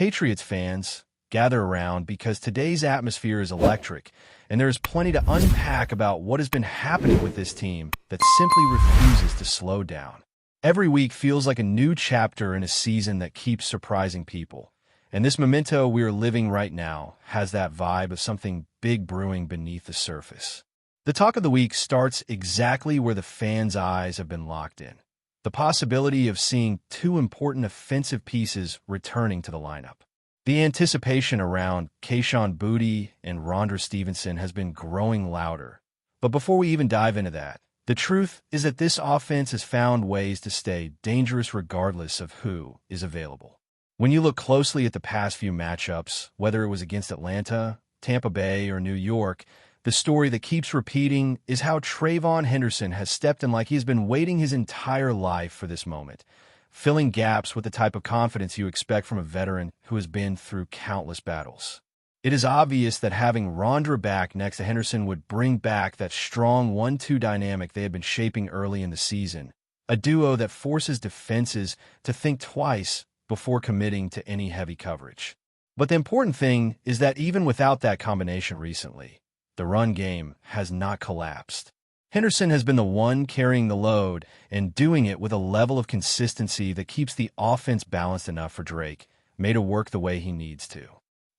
Patriots fans, gather around because today's atmosphere is electric, and there is plenty to unpack about what has been happening with this team that simply refuses to slow down. Every week feels like a new chapter in a season that keeps surprising people, and this memento we are living right now has that vibe of something big brewing beneath the surface. The talk of the week starts exactly where the fans' eyes have been locked in. The possibility of seeing two important offensive pieces returning to the lineup. The anticipation around Kayshon Boutte and Rondre Stevenson has been growing louder. But before we even dive into that, the truth is that this offense has found ways to stay dangerous regardless of who is available. When you look closely at the past few matchups, whether it was against Atlanta, Tampa Bay, or New York, the story that keeps repeating is how Trayvon Henderson has stepped in like he's been waiting his entire life for this moment, filling gaps with the type of confidence you expect from a veteran who has been through countless battles. It is obvious that having Rondre back next to Henderson would bring back that strong 1-2 dynamic they had been shaping early in the season, a duo that forces defenses to think twice before committing to any heavy coverage. But the important thing is that even without that combination recently, the run game has not collapsed. Henderson has been the one carrying the load and doing it with a level of consistency that keeps the offense balanced enough for Drake, made to work the way he needs to.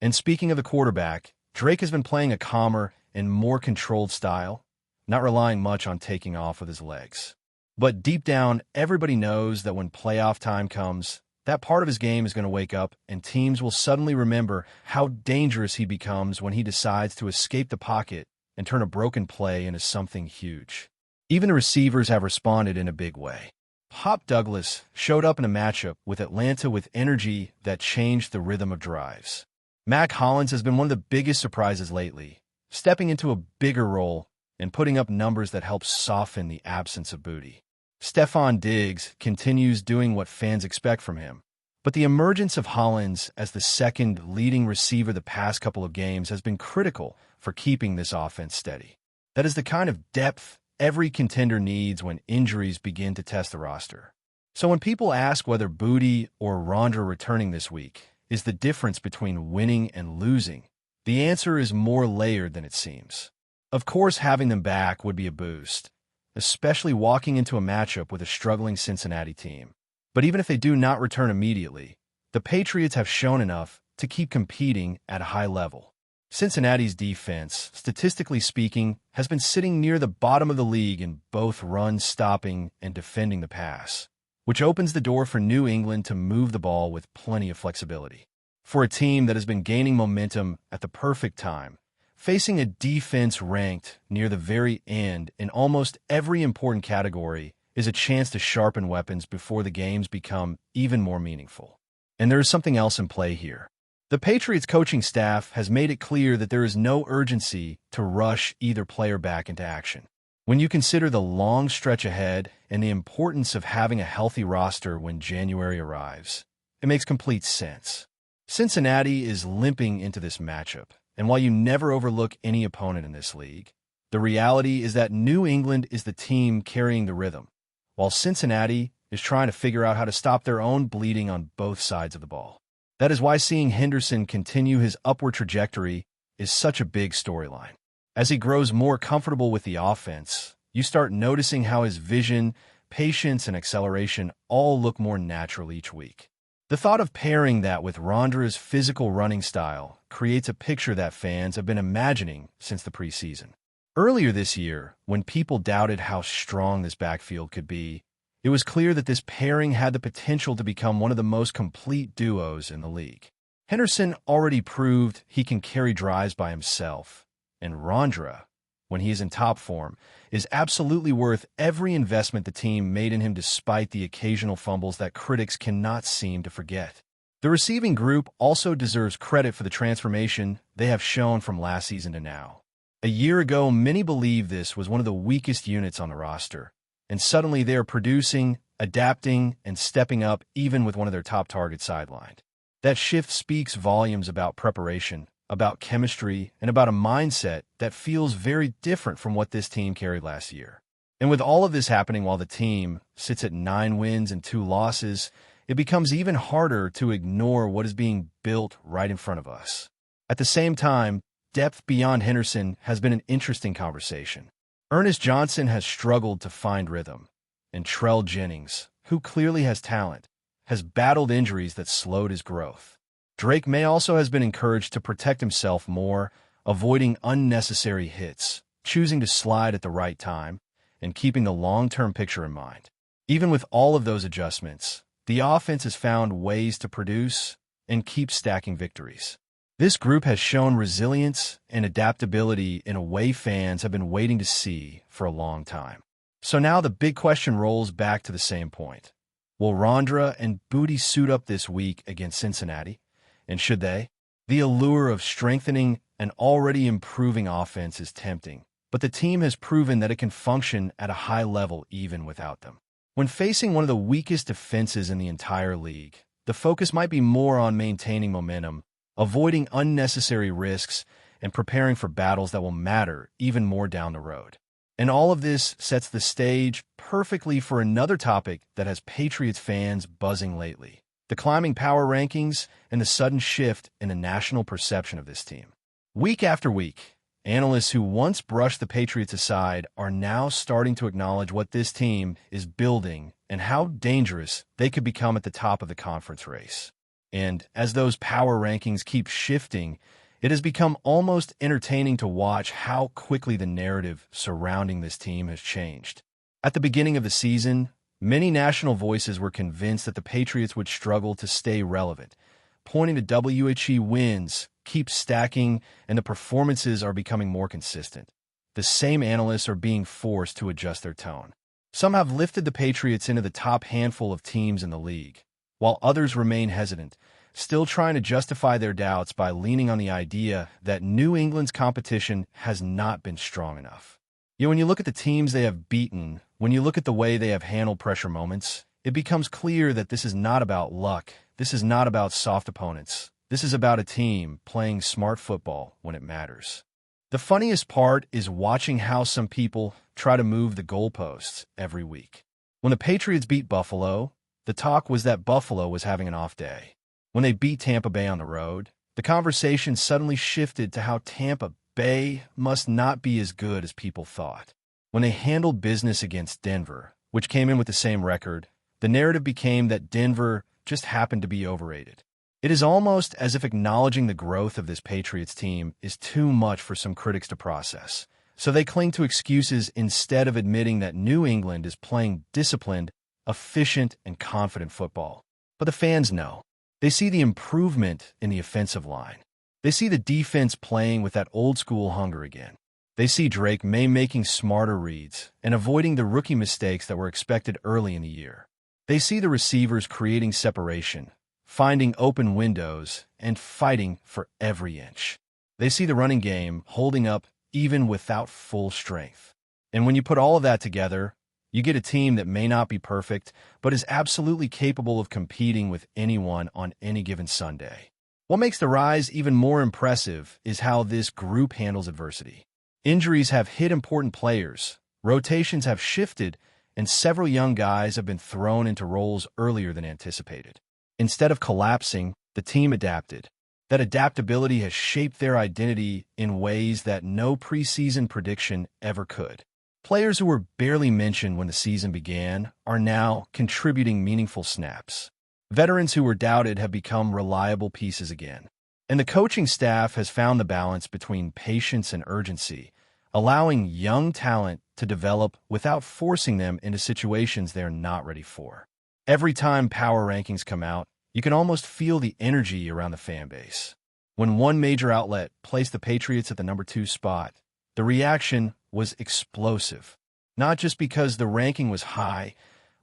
And speaking of the quarterback, Drake has been playing a calmer and more controlled style, not relying much on taking off with his legs. But deep down, everybody knows that when playoff time comes, that part of his game is going to wake up, and teams will suddenly remember how dangerous he becomes when he decides to escape the pocket and turn a broken play into something huge. Even the receivers have responded in a big way. Hop Douglas showed up in a matchup with Atlanta with energy that changed the rhythm of drives. Mac Hollins has been one of the biggest surprises lately, stepping into a bigger role and putting up numbers that help soften the absence of Boutte. Stefon Diggs continues doing what fans expect from him, but the emergence of Hollins as the second leading receiver the past couple of games has been critical for keeping this offense steady. That is the kind of depth every contender needs when injuries begin to test the roster. So when people ask whether Boutte or Rondre returning this week is the difference between winning and losing, the answer is more layered than it seems. Of course, having them back would be a boost, especially walking into a matchup with a struggling Cincinnati team. But even if they do not return immediately, the Patriots have shown enough to keep competing at a high level. Cincinnati's defense, statistically speaking, has been sitting near the bottom of the league in both run stopping and defending the pass, which opens the door for New England to move the ball with plenty of flexibility. For a team that has been gaining momentum at the perfect time, facing a defense ranked near the very end in almost every important category is a chance to sharpen weapons before the games become even more meaningful. And there is something else in play here. The Patriots coaching staff has made it clear that there is no urgency to rush either player back into action. When you consider the long stretch ahead and the importance of having a healthy roster when January arrives, it makes complete sense. Cincinnati is limping into this matchup, and while you never overlook any opponent in this league, the reality is that New England is the team carrying the rhythm, while Cincinnati is trying to figure out how to stop their own bleeding on both sides of the ball. That is why seeing Henderson continue his upward trajectory is such a big storyline. As he grows more comfortable with the offense, you start noticing how his vision, patience, and acceleration all look more natural each week. The thought of pairing that with Rondre's physical running style creates a picture that fans have been imagining since the preseason. Earlier this year, when people doubted how strong this backfield could be, it was clear that this pairing had the potential to become one of the most complete duos in the league. Henderson already proved he can carry drives by himself, and Rondre, when he is in top form, is absolutely worth every investment the team made in him despite the occasional fumbles that critics cannot seem to forget. The receiving group also deserves credit for the transformation they have shown from last season to now. A year ago, many believed this was one of the weakest units on the roster, and suddenly they are producing, adapting, and stepping up even with one of their top targets sidelined. That shift speaks volumes about preparation, about chemistry, and about a mindset that feels very different from what this team carried last year. And with all of this happening while the team sits at 9 wins and 2 losses, it becomes even harder to ignore what is being built right in front of us. At the same time, depth beyond Henderson has been an interesting conversation. Ernest Johnson has struggled to find rhythm, and Trell Jennings, who clearly has talent, has battled injuries that slowed his growth. Drake May also has been encouraged to protect himself more, avoiding unnecessary hits, choosing to slide at the right time, and keeping the long-term picture in mind. Even with all of those adjustments, the offense has found ways to produce and keep stacking victories. This group has shown resilience and adaptability in a way fans have been waiting to see for a long time. So now the big question rolls back to the same point. Will Rondra and Booty suit up this week against Cincinnati? And should they? The allure of strengthening an already improving offense is tempting, but the team has proven that it can function at a high level even without them. When facing one of the weakest defenses in the entire league, the focus might be more on maintaining momentum, avoiding unnecessary risks, and preparing for battles that will matter even more down the road. And all of this sets the stage perfectly for another topic that has Patriots fans buzzing lately: the climbing power rankings and the sudden shift in the national perception of this team. Week after week, analysts who once brushed the Patriots aside are now starting to acknowledge what this team is building and how dangerous they could become at the top of the conference race. And as those power rankings keep shifting, it has become almost entertaining to watch how quickly the narrative surrounding this team has changed. At the beginning of the season, many national voices were convinced that the Patriots would struggle to stay relevant, pointing to WHE wins, keep stacking, and the performances are becoming more consistent. The same analysts are being forced to adjust their tone. Some have lifted the Patriots into the top handful of teams in the league, while others remain hesitant, still trying to justify their doubts by leaning on the idea that New England's competition has not been strong enough. When you look at the teams they have beaten, when you look at the way they have handled pressure moments, it becomes clear that this is not about luck. This is not about soft opponents. This is about a team playing smart football when it matters. The funniest part is watching how some people try to move the goalposts every week. When the Patriots beat Buffalo, the talk was that Buffalo was having an off day. When they beat Tampa Bay on the road, the conversation suddenly shifted to how Tampa Bay must not be as good as people thought. When they handled business against Denver, which came in with the same record, the narrative became that Denver just happened to be overrated. It is almost as if acknowledging the growth of this Patriots team is too much for some critics to process. So they cling to excuses instead of admitting that New England is playing disciplined, efficient, and confident football. But the fans know. They see the improvement in the offensive line. They see the defense playing with that old-school hunger again. They see Drake May making smarter reads and avoiding the rookie mistakes that were expected early in the year. They see the receivers creating separation, finding open windows, and fighting for every inch. They see the running game holding up even without full strength. And when you put all of that together, you get a team that may not be perfect, but is absolutely capable of competing with anyone on any given Sunday. What makes the rise even more impressive is how this group handles adversity. Injuries have hit important players, rotations have shifted, and several young guys have been thrown into roles earlier than anticipated. Instead of collapsing, the team adapted. That adaptability has shaped their identity in ways that no preseason prediction ever could. Players who were barely mentioned when the season began are now contributing meaningful snaps. Veterans who were doubted have become reliable pieces again. And the coaching staff has found the balance between patience and urgency, allowing young talent to develop without forcing them into situations they're not ready for. Every time power rankings come out, you can almost feel the energy around the fan base. When one major outlet placed the Patriots at the number 2 spot, the reaction was explosive, not just because the ranking was high,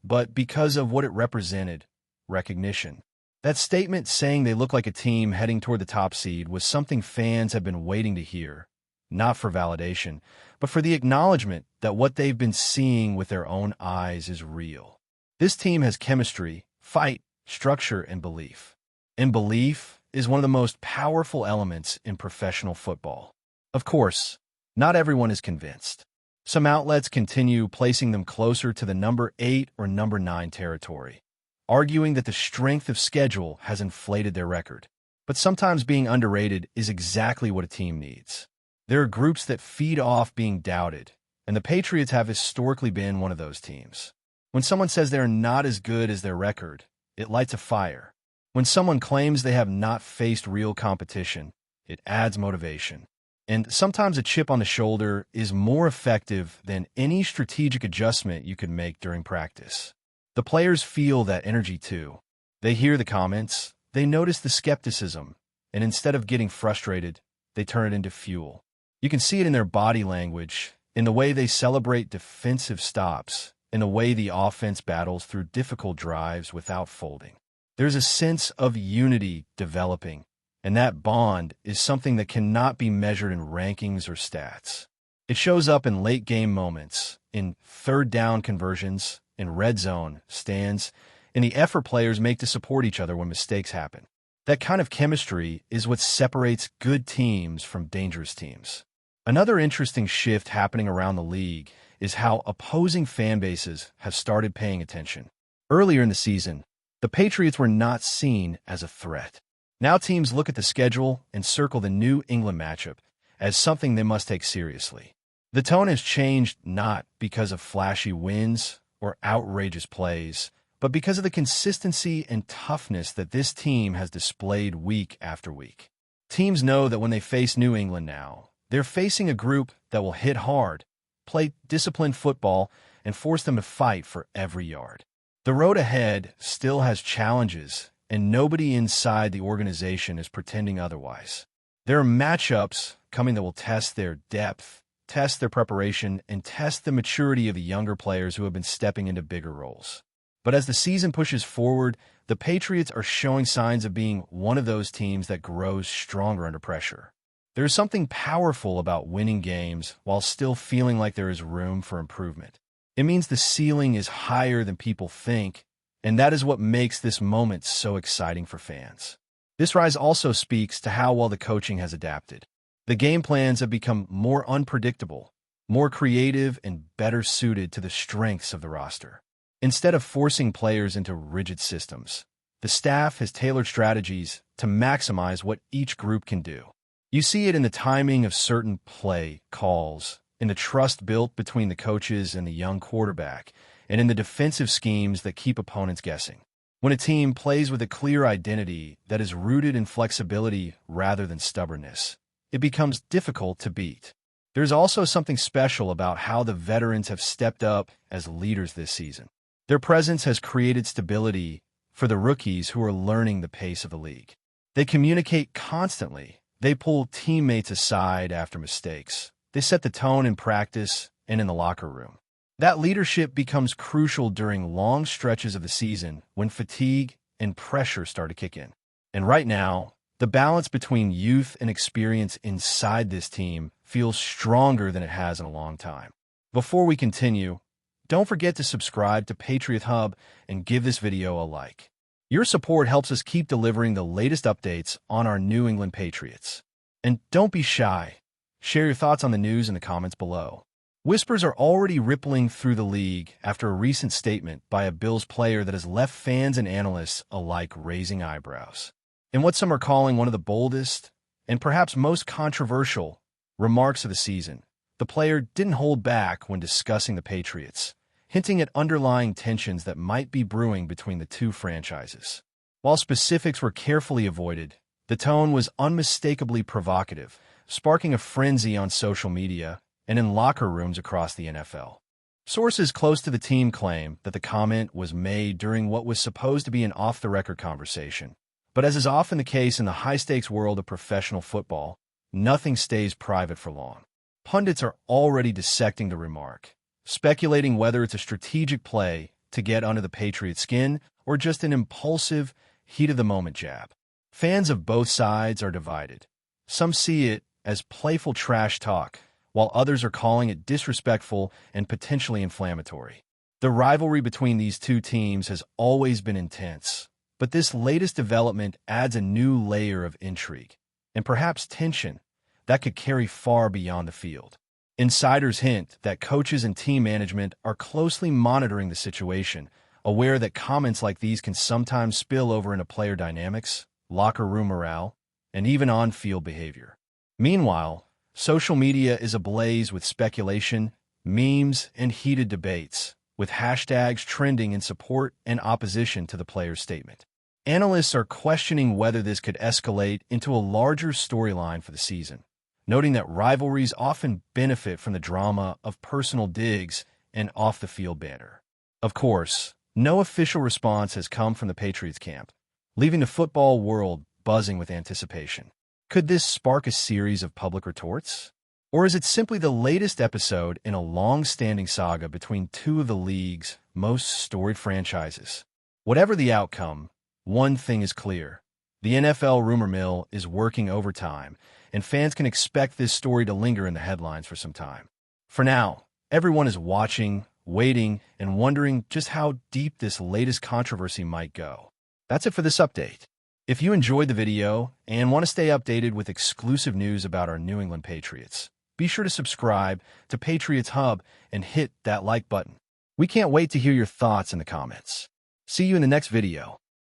but because of what it represented: recognition. That statement saying they look like a team heading toward the top seed was something fans have been waiting to hear, not for validation, but for the acknowledgement that what they've been seeing with their own eyes is real. This team has chemistry, fight, structure, and belief. And belief is one of the most powerful elements in professional football. Of course, not everyone is convinced. Some outlets continue placing them closer to the number 8 or number 9 territory, arguing that the strength of schedule has inflated their record. But sometimes being underrated is exactly what a team needs. There are groups that feed off being doubted, and the Patriots have historically been one of those teams. When someone says they're not as good as their record, it lights a fire. When someone claims they have not faced real competition, it adds motivation. And sometimes a chip on the shoulder is more effective than any strategic adjustment you could make during practice. The players feel that energy too. They hear the comments, they notice the skepticism, and instead of getting frustrated, they turn it into fuel. You can see it in their body language, in the way they celebrate defensive stops, in the way the offense battles through difficult drives without folding. There's a sense of unity developing, and that bond is something that cannot be measured in rankings or stats. It shows up in late-game moments, in third-down conversions, in red zone stands, in the effort players make to support each other when mistakes happen. That kind of chemistry is what separates good teams from dangerous teams. Another interesting shift happening around the league is how opposing fan bases have started paying attention. Earlier in the season, the Patriots were not seen as a threat. Now teams look at the schedule and circle the New England matchup as something they must take seriously. The tone has changed not because of flashy wins or outrageous plays, but because of the consistency and toughness that this team has displayed week after week. Teams know that when they face New England now, they're facing a group that will hit hard, play disciplined football, and force them to fight for every yard. The road ahead still has challenges, and nobody inside the organization is pretending otherwise. There are matchups coming that will test their depth, test their preparation, and test the maturity of the younger players who have been stepping into bigger roles. But as the season pushes forward, the Patriots are showing signs of being one of those teams that grows stronger under pressure. There is something powerful about winning games while still feeling like there is room for improvement. It means the ceiling is higher than people think, and that is what makes this moment so exciting for fans. This rise also speaks to how well the coaching has adapted. The game plans have become more unpredictable, more creative, and better suited to the strengths of the roster. Instead of forcing players into rigid systems, the staff has tailored strategies to maximize what each group can do. You see it in the timing of certain play calls, in the trust built between the coaches and the young quarterback, and in the defensive schemes that keep opponents guessing. When a team plays with a clear identity that is rooted in flexibility rather than stubbornness, it becomes difficult to beat. There's also something special about how the veterans have stepped up as leaders this season. Their presence has created stability for the rookies who are learning the pace of the league. They communicate constantly. They pull teammates aside after mistakes. They set the tone in practice and in the locker room. That leadership becomes crucial during long stretches of the season when fatigue and pressure start to kick in. And right now, the balance between youth and experience inside this team feels stronger than it has in a long time. Before we continue, don't forget to subscribe to Patriots Hub and give this video a like. Your support helps us keep delivering the latest updates on our New England Patriots. And don't be shy. Share your thoughts on the news in the comments below. Whispers are already rippling through the league after a recent statement by a Bills player that has left fans and analysts alike raising eyebrows. In what some are calling one of the boldest and perhaps most controversial remarks of the season, the player didn't hold back when discussing the Patriots, hinting at underlying tensions that might be brewing between the two franchises. While specifics were carefully avoided, the tone was unmistakably provocative, sparking a frenzy on social media and in locker rooms across the NFL. Sources close to the team claim that the comment was made during what was supposed to be an off-the-record conversation. But as is often the case in the high-stakes world of professional football, nothing stays private for long. Pundits are already dissecting the remark, speculating whether it's a strategic play to get under the Patriots' skin or just an impulsive, heat-of-the-moment jab. Fans of both sides are divided. Some see it as playful trash talk, while others are calling it disrespectful and potentially inflammatory. The rivalry between these two teams has always been intense, but this latest development adds a new layer of intrigue and perhaps tension that could carry far beyond the field. Insiders hint that coaches and team management are closely monitoring the situation, aware that comments like these can sometimes spill over into player dynamics, locker room morale, and even on-field behavior. Meanwhile, social media is ablaze with speculation, memes, and heated debates, with hashtags trending in support and opposition to the player's statement. Analysts are questioning whether this could escalate into a larger storyline for the season, noting that rivalries often benefit from the drama of personal digs and off-the-field banter. Of course, no official response has come from the Patriots camp, leaving the football world buzzing with anticipation. Could this spark a series of public retorts? Or is it simply the latest episode in a long-standing saga between two of the league's most storied franchises? Whatever the outcome, one thing is clear. The NFL rumor mill is working overtime, and fans can expect this story to linger in the headlines for some time. For now, everyone is watching, waiting, and wondering just how deep this latest controversy might go. That's it for this update. If you enjoyed the video and want to stay updated with exclusive news about our New England Patriots, be sure to subscribe to Patriots Hub and hit that like button. We can't wait to hear your thoughts in the comments. See you in the next video.